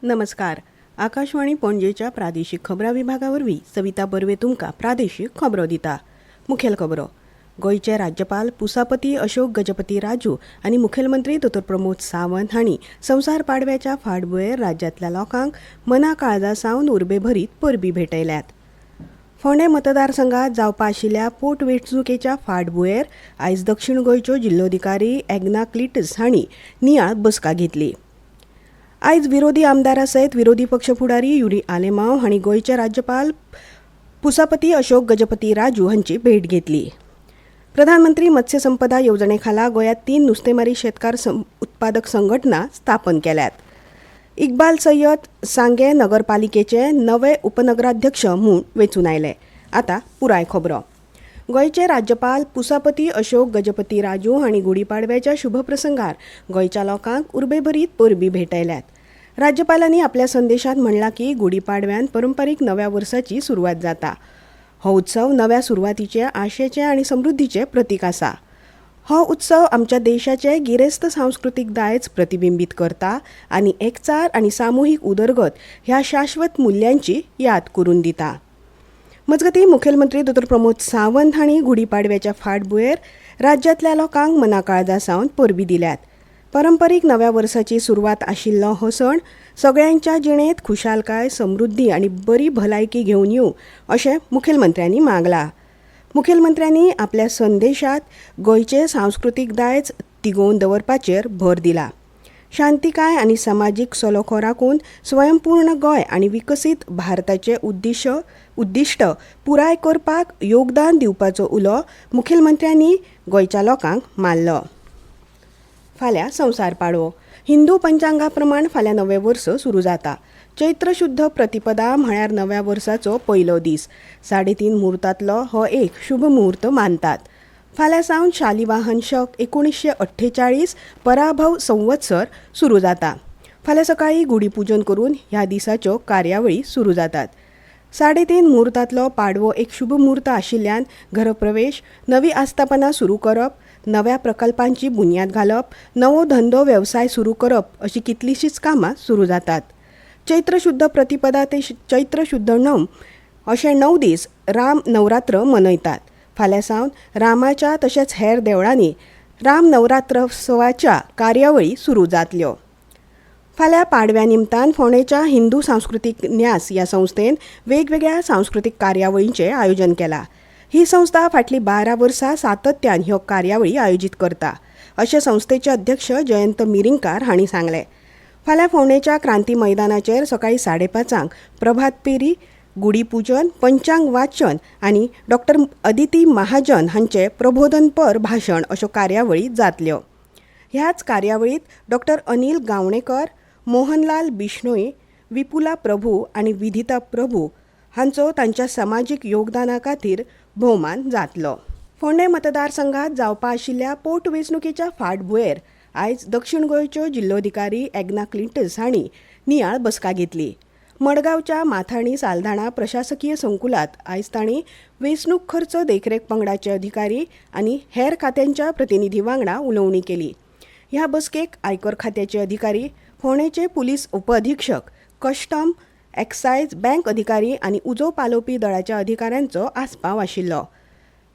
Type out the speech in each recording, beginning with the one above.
नमस्कार. आकाशवाणी पणजेच्या प्रादेशीक खबरां विभागावरवीं सविता बर्वे तुमकां प्रादेशीक खबरो दिता. मुखेल खबरो. गोंयचे राज्यपाल पुसापती अशोक गजपती राजू आनी मुखेलमंत्री दोतोर प्रमोद सावंत हांणी संवसार पाडव्याच्या फाटभुंयेर राज्यांतल्या लोकांक मना काळजा सावन उर्बेभरीत परबीं भेटयल्यात. फोंडे मतदारसंघात जावपा आशिल्ल्या पोटवेंचणुकेच्या फाटभुंयेर आयज दक्षिण गोंयच्यो जिल्लोधिकारी एग्ना क्लिटस हांणी नियाळ बसका घेतली. आयज विरोधी आमदारां सयत विरोधी पक्ष फुडारी युरी आलेमांव हांणी गोंयचे राज्यपाल पुसापती अशोक गजपती राजू हांची भेट घेतली. प्रधानमंत्री मत्स्य संपदा येवजणे खाला गोंयांत 3 नुस्तेमारी शेतकार उत्पादक संघटना स्थापन केल्यात. इक्बाल सय्यद सांगे नगरपालिकेचे नवे उपनगराध्यक्ष म्हूण वेंचून आयले. आतां पुराय खबरो. गोंयचे राज्यपाल पुसापती अशोक गजपती राजू हांणी गुडीपाडव्याच्या शुभप्रसंगार गोंयच्या लोकांक उर्बेभरीत परबीं भेटयल्यात. राज्यपालांनी आपल्या संदेशांत म्हणलां की गुडीपाडव्यान पारंपारीक नव्या वर्साची सुरवात जाता. हो उत्सव नव्या सुरवातीचे आशेचे आनी समृद्धीचे प्रतीक आसा. हो उत्सव आमच्या देशाचे गिरेस्त सांस्कृतीक दायज प्रतिबिंबीत करता आनी एकचार आनी सामुहीक उदरगत ह्या शाश्वत मुल्यांची याद करून दिता. मजगतीं मुखेलमंत्री दोतोर प्रमोद सावंत हांणी गुडीपाडव्याच्या फाटभुंयेर राज्यांतल्या लोकांक मना काळजा सावन परबीं दिल्यात. पारंपारीक नव्या वर्साची सुरवात आशिल्लो हो सण सगळ्यांच्या जिणेंत खुशालकाय, समृद्धी आनी बरी भलायकी घेवन येवं अशें मुखेलमंत्र्यांनी मागलां. मुखेलमंत्र्यांनी आपल्या संदेशांत गोंयचे सांस्कृतीक दायज तिगोवन दवरपाचेर भर दिला. शांतीकाय आनी समाजीक सलोखो राखून स्वयंपूर्ण गोंय आनी विकसीत भारताचें उद्दिश्ट पुराय करपाक योगदान दिवपाचो उलो मुखेलमंत्र्यांनी गोंयच्या लोकांक मारलो. फाल्यां संवसार पाडवो. हिंदू पंचांगा प्रमाण फाल्यां नवें वर्स सुरू जाता. चैत्र शुद्ध प्रतिपदा म्हळ्यार नव्या वर्साचो पयलो दीस. 3:30 मुहूर्तांतलो हो एक शुभ मुहूर्त मानतात. फाल्यां सावन शालिवाहन शक 1948 पराभव संवत्सर सुरू जाता. फाल्यां सकाळीं गुडीपुजन करून ह्या दिसाच्यो कार्यावळी सुरू जातात. 3:30 मुहूर्तांतलो पाडवो एक शुभ मुहूर्त आशिल्ल्यान घरप्रवेश, नवी आस्थापना सुरू करप, नव्या प्रकल्पांची बुन्याद घालप, नवो धंदो वेवसाय सुरू करप अशी कितलीशींच कामां सुरू जातात. चैत्र शुद्ध प्रतिपदा ते चैत्र शुद्ध णव अशे 9 दीस राम नवरात्र मनयतात. फाल्यां सावन रामाच्या तशेंच हेर देवळांनी राम नवरात्रोत्सवाच्या कार्यावळी सुरू जातल्यो. फाल्यां पाडव्या निमतान फोंडेच्या हिंदू सांस्कृतीक न्यास ह्या संस्थेन वेगवेगळ्या सांस्कृतीक कार्यावळींचें आयोजन केलां. ही संस्था फाटलीं 12 वर्सां सातत्यान ह्यो कार्यावळी आयोजीत करता अशें संस्थेचे अध्यक्ष जयंत मिरिंकार हांणी सांगलें. फाल्यां फोंडेच्या क्रांती मैदानाचेर सकाळीं 5:30 प्रभात फेरी, गुडीपुजन, पंचांग वाचन आनी डॉ. अदिती महाजन हांचें प्रबोधनपर भाशण अश्यो कार्यावळी जातल्यो. ह्याच कार्यावळीत डॉ. अनिल गावणेकर, मोहनलाल बिश्नोई, विपुला प्रभू आनी विधिता प्रभू हांचो तांच्या समाजीक योगदाना खातीर भोवमान जातलो. फोंडे मतदारसंघात जावपा आशिल्ल्या पोटवेंचणुकेच्या फाटभुंयेर आयज दक्षिण गोंयच्यो जिल्लोधिकारी एग्ना क्लिटस हांणी नियाळ बसका घेतली. मडगांवच्या माथाणी सालधाणा प्रशासकीय संकुलात आयज तांणी वेंचणूक खर्च देखरेख पंगडाचे अधिकारी आनी हेर खात्यांच्या प्रतिनिधी वांगडा उलोवणी केली. ह्या बसकेक आयकर खात्याचे अधिकारी, फोंडेचे पुलीस उपअधीक्षक, कस्टम, एक्सायज, बँक अधिकारी आनी उजो पालोवपी दळाच्या अधिकाऱ्यांचो आस्पाव आशिल्लो.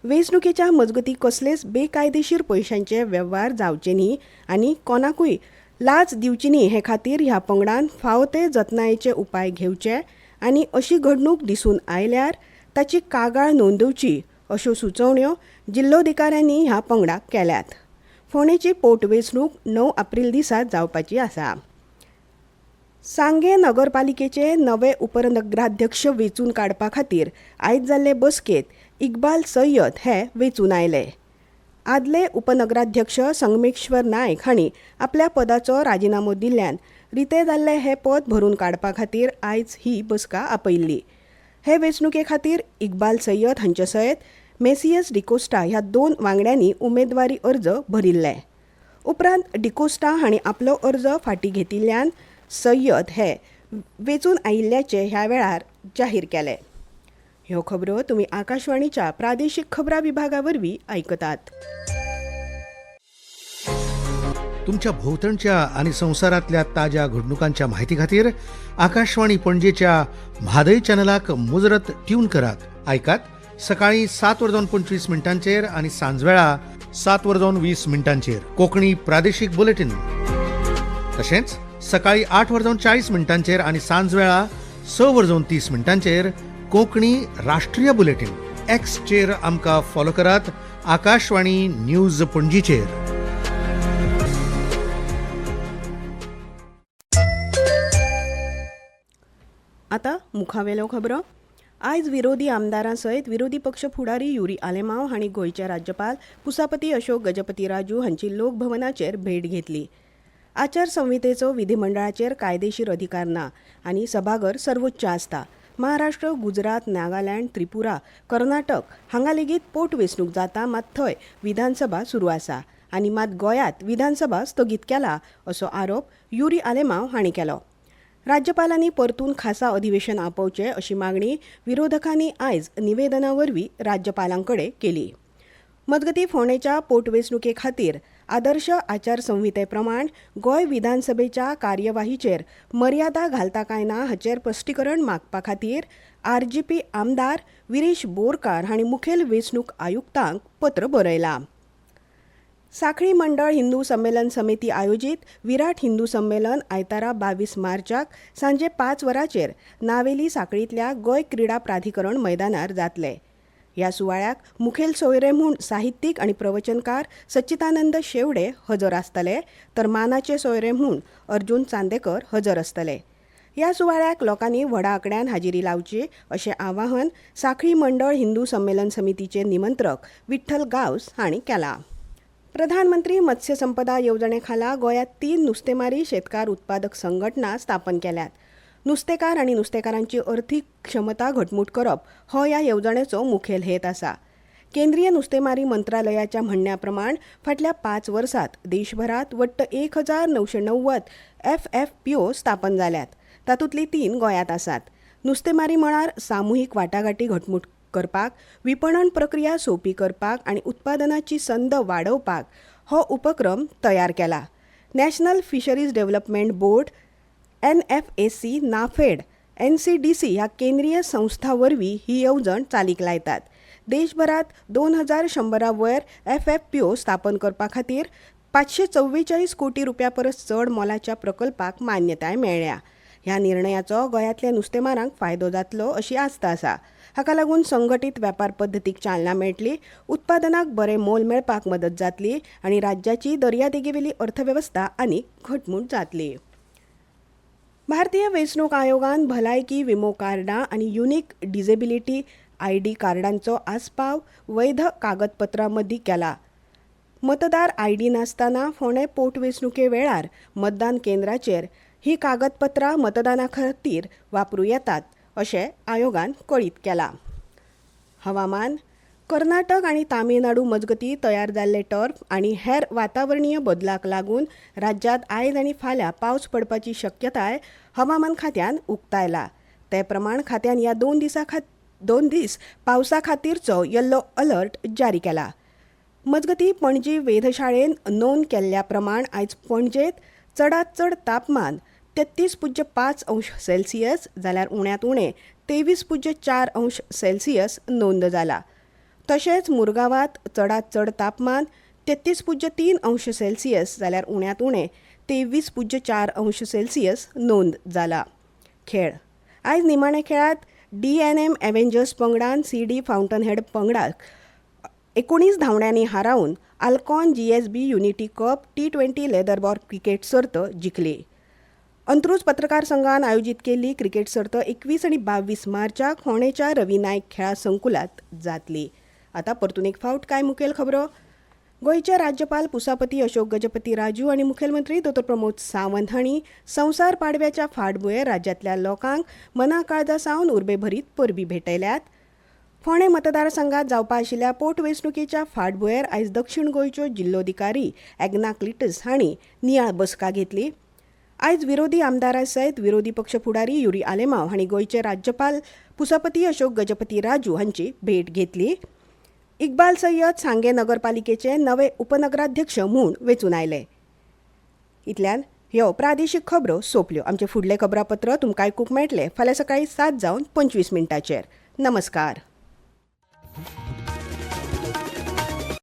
वेंचणुकेच्या मजगतीं कसलेच बेकायदेशीर पयशांचे वेव्हार जावचे न्ही आनी कोणाकूय लाच दिवची न्ही हे खातीर ह्या पंगडान फावो ते जतनायेचे उपाय घेवचे आनी अशी घडणूक दिसून आयल्यार ताची कागाळ नोंदवची अश्यो सुचोवण्यो जिल्लोधिकाऱ्यांनी ह्या पंगडाक केल्यात. फोंडेची पोटवेंचणूक 9 एप्रील दिसा जावपाची आसा. सांगे नगरपालिकेचे नवे उपनगराध्यक्ष वेंचून काडपा खातीर आयज जाल्ले बसकेत इक्बाल सय्यद हे वेंचून आयले. आदले उपनगराध्यक्ष संगमेश्वर नायक हांणी आपल्या पदाचो राजिनामो दिल्ल्यान रिते जाल्ले हे पद भरून काडपा खातीर आयज ही बसका आपयल्ली. हे वेंचणुके खातीर इक्बाल सय्यद हांचे सयत मेसियस डिकोस्टा ह्या 2 वांगड्यांनी उमेदवारी अर्ज भरिल्ले. उपरांत डिकोस्टा हांणी आपलो अर्ज फाटीं घेतिल्ल्यान सय्यद हे वेंचून आयिल्ल्याचे ह्या वेळार जाहीर केले. ह्यो खबरो तुमी आकाशवाणीच्या प्रादेशीक खबरां विभागा वरवीं आयकतात. तुमच्या भोवतणच्या आणि संसारातल्या ताज्या घडणुकांच्या म्हायती खातीर आकाशवाणी पणजेच्या म्हादय चॅनलाक मुजरत ट्यून करात. ऐकात सकाळी 7:25 आणि सांजवेळा 7:20 कोंकणी प्रादेशीक बुलेटिन. तशेंच सकाळी 8:40 आणि सांजवेळा 6:30 कोंकणी राष्ट्रीय बुलेटिन. एक्सचेर आमकां फॉलो करात. आकाशवाणी न्यूज पणजीचेर. आता मुखावेलो खबरो. आयज विरोधी आमदारां सयत विरोधी पक्ष फुडारी युरी आलेमांव हांणी गोंयचे राज्यपाल पुसापती अशोक गजपती राजू हांची लोकभवनाचेर भेट घेतली. आचारसंहितेचो विधिमंडळाचेर कायदेशीर अधिकार ना आनी सभाघर सर्वोच्च आसता. महाराष्ट्र, गुजरात, नागालँड, त्रिपुरा, कर्नाटक हांगा लेगीत पोटवेंचणूक जाता, मात थंय विधानसभा सुरू आसा आनी मात गोंयांत विधानसभा स्थगीत केला असो आरोप युरी आलेमांव हांणी केलो. राज्यपालांनी परतून खासा अधिवेशन आपोवचें अशी मागणी विरोधकांनी आयज निवेदना वरवीं राज्यपालांकडे केली. मजगतीं फोंडेच्या पोटवेंचणुके खातीर आदर्श आचारसंहिते प्रमाण गोंय विधानसभेच्या कार्यवाहीचेर मर्यादा घालता काय ना हाचेर स्पश्टीकरण मागपा खातीर आरजीपी आमदार विरेश बोरकार हांणी मुखेल वेंचणूक आयुक्तांक पत्र बरयलां. सांखळी मंडळ हिंदू संमेलन समिती आयोजीत विराट हिंदू संमेलन आयतारा 22 मार्चाक सांजे 5 वरांचेर नावेली सांखळींतल्या गोंय क्रीडा प्राधिकरण मैदानार जातले. ह्या सुवाळ्याक मुखेल सोयरे म्हूण साहित्यीक आनी प्रवचनकार सच्चिदानंद शेवडे हजर आसतले, तर मानाचे सोयरे म्हूण अर्जुन चांदेकर हजर आसतले. ह्या सुवाळ्याक लोकांनी व्हडा आंकड्यान हाजिरी लावची अशें आवाहन सांखळी मंडळ हिंदू संमेलन समितीचे निमंत्रक विठ्ठल गांवस हांणी केलां. प्रधानमंत्री मत्स्य संपदा येवजणे खाला गोंयांत 3 नुस्तेमारी शेतकार उत्पादक संघटना स्थापन केल्यात. नुस्तेकार आनी नुस्तेकारांची अर्थीक क्षमता घटमूट करप हो ह्या येवजणेचो मुखेल हेत आसा. केंद्रीय नुस्तेमारी मंत्रालयाच्या म्हणण्या प्रमाण फाटल्या 5 वर्सांत देशभरात वट्ट 1990 FFPO स्थापन जाल्यात. तातूंतली 3 गोंयांत आसात. नुस्तेमारी मळार सामुहीक वाटाघाटी घटमूट करपाक, विपणन प्रक्रिया सोपी करपाक आनी उत्पादनाची संद वाडोवपाक हो उपक्रम तयार केला. National fisheries development board, NFAC, NAFED, NCDC ह्या केंद्रीय संस्था वरवीं ही येवजण चालीक लायतात. देशभरात 2100 वयर FFPO स्थापन करपा खातीर 544 कोटी रुपया परस चड मोलाच्या प्रकल्पाक मान्यताय मेळ्ळ्या. ह्या निर्णयाचो गोंयांतल्या नुस्तेमारांक फायदो जातलो अशी आस्त आसा. हाका लागून संघटीत वेपार पद्दतीक चालना मेळटली, उत्पादनाक बरें मोल मेळपाक मदत जातली आनी राज्याची दर्यादेगेवेली अर्थवेवस्था आनीक घटमूट जातली. भारतीय वेंचणूक आयोगान भलायकी विमो कार्डां आनी युनिक डिसेबिलिटी ID कार्डांचो आस्पाव वैध कागदपत्रां मदीं केला. मतदार ID नासतना फोंडे पोटवेंचणुके वेळार मतदान केंद्राचेर ही कागदपत्रां मतदाना खातीर वापरूं येतात अशें आयोगान कळीत केलां. हवामान. कर्नाटक आनी तामिळनाडू मजगतीं तयार जाल्ले टर्फ आनी हेर वातावरणीय बदलाक लागून राज्यांत आयज आनी फाल्यां पावस पडपाची शक्यताय हवामान खात्यान उक्तायला. ते प्रमाण खात्यान ह्या 2 दीस पावसा खातीरचो येल्लो अलर्ट जारी केला. मजगतीं पणजी वेधशाळेन नोंद केल्ल्या प्रमाण आयज पणजेंत चडांत चड तापमान 33.5 अंश सेल्सियस जाल्यार उण्यांत उणें 23.4 अंश सेल्सियस नोंद जाला. तशेंच मुरगांवांत चडांत चड तापमान 33.3 अंश सेल्सियस जाल्यार उण्यांत उणें 23.4 अंश सेल्सियस नोंद जाला. खेळ. आयज निमाणे खेळांत DNM एव्हेंजर्स पंगडान CD फाउंटनहेड पंगडाक 19 धांवड्यांनी हारावन Alcon GSB unity cup T20 leather ball cricket सर्त जिखली. अंत्रुज पत्रकार संघान आयोजीत केल्ली क्रिकेट सर्त 21 आनी 22 मार्चाक फोंडेच्या रवी नायक खेळा संकुलात जातली. आता परतून एक फावट कांय मुखेल खबरो. गोंयचे राज्यपाल पुसापती अशोक गजपती राजू आनी मुखेलमंत्री डॉ. प्रमोद सावंत हांणी संवसार पाडव्याच्या फाटभुंयेर राज्यांतल्या लोकांक मना काळजा सावन उर्बेभरीत परबीं भेटयल्यात. फोंडे मतदारसंघात जावपा आशिल्ल्या पोटवेंचणुकेच्या फाटभुंयेर आयज दक्षिण गोंयच्यो जिल्लोधिकारी एग्ना क्लिटस हांणी नियाळ बसका घेतली. आयज विरोधी आमदारां सयत विरोधी पक्ष फुडारी युरी आलेमांव हांणी गोंयचे राज्यपाल पुसापती अशोक गजपती राजू हांची भेट घेतली. इक्बाल सय्यद सांगे नगरपालिकेचे नवे उपनगराध्यक्ष म्हूण वेंचून आयले. इतल्यान ह्यो प्रादेशीक खबरो सोंपल्यो. आमचे फुडले खबरापत्र तुमकां आयकूंक मेळटले फाल्यां सकाळीं 7:25 नमस्कार.